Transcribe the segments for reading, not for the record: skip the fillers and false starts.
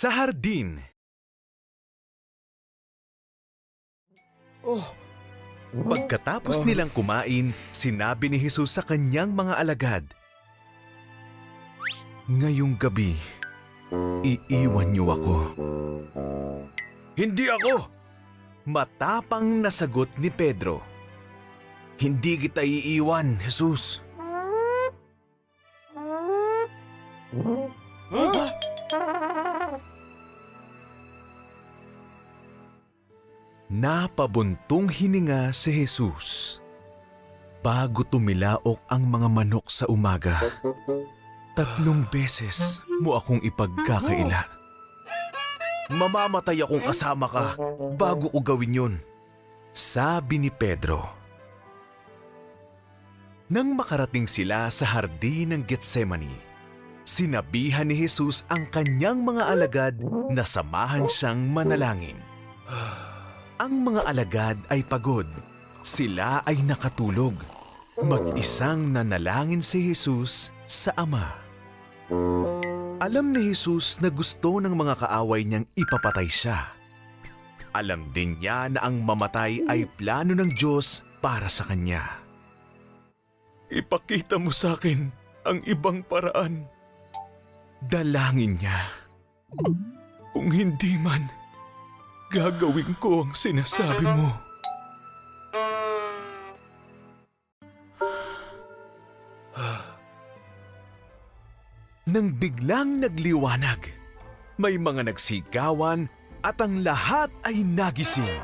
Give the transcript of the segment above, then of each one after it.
Sa hardin. Pagkatapos nilang kumain, sinabi ni Jesus sa kanyang mga alagad, "Ngayong gabi, iiwan niyo ako." "Hindi ako!" Matapang na sagot ni Pedro. "Hindi kita iiwan, Jesus." Napabuntong hininga si Jesus. Bago tumilaok ang mga manok sa umaga, 3 beses mo akong ipagkakaila. "Mamamatay akong kasama ka bago ko gawin yun," sabi ni Pedro. Nang makarating sila sa hardin ng Getsemani, sinabihan ni Jesus ang kanyang mga alagad na samahan siyang manalangin. Ang mga alagad ay pagod. Sila ay nakatulog. Mag-isang nanalangin si Jesus sa Ama. Alam ni Jesus na gusto ng mga kaaway niyang ipapatay siya. Alam din niya na ang mamatay ay plano ng Diyos para sa kanya. "Ipakita mo sa akin ang ibang paraan," dalangin niya. "Kung hindi man, gagawin ko ang sinasabi mo." Nang biglang nagliwanag, may mga nagsigawan at ang lahat ay nagising.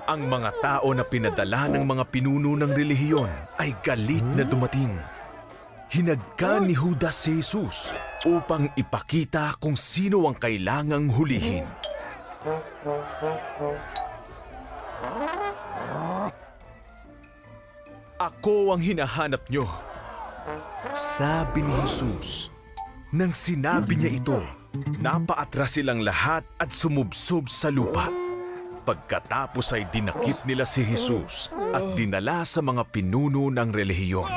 Ang mga tao na pinadala ng mga pinuno ng relihiyon ay galit na dumating. Hinagka ni Judas si Jesus upang ipakita kung sino ang kailangang hulihin. "Ako ang hinahanap nyo," sabi ni Jesus. Nang sinabi niya ito, napaatras silang lahat at sumubsob sa lupa. Pagkatapos ay dinakip nila si Jesus at dinala sa mga pinuno ng relihiyon.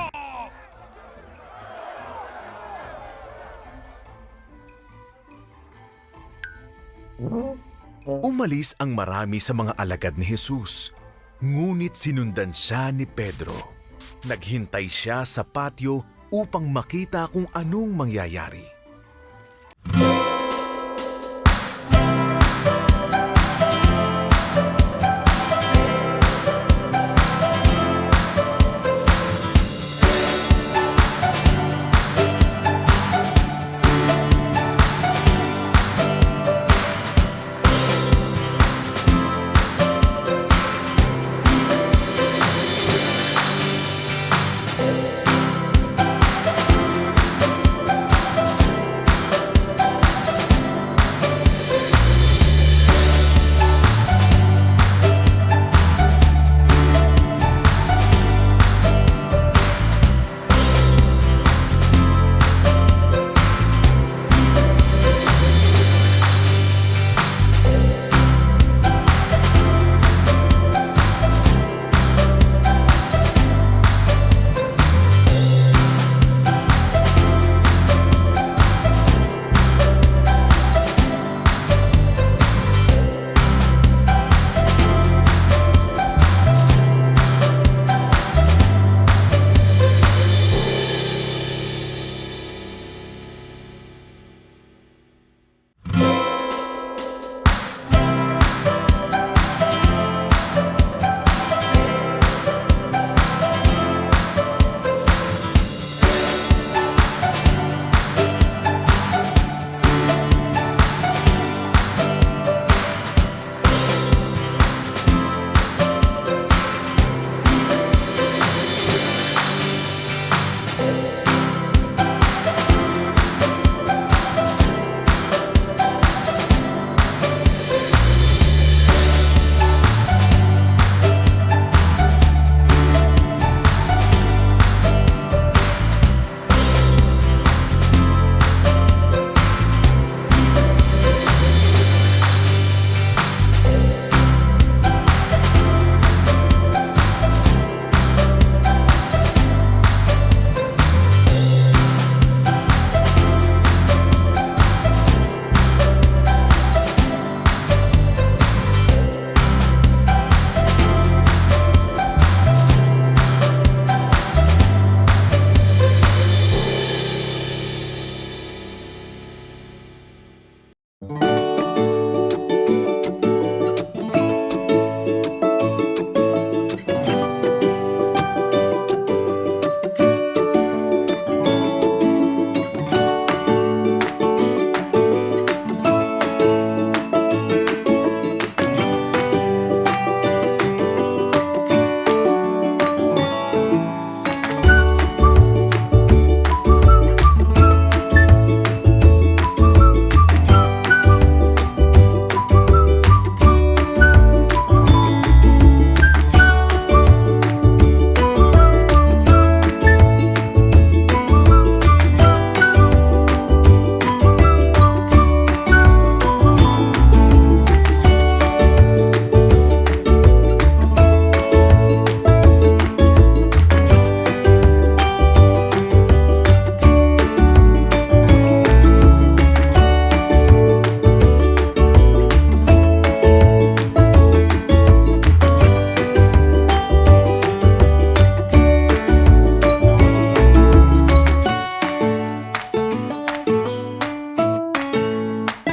Umalis ang marami sa mga alagad ni Jesus, ngunit sinundan siya ni Pedro. Naghintay siya sa patio upang makita kung anong mangyayari.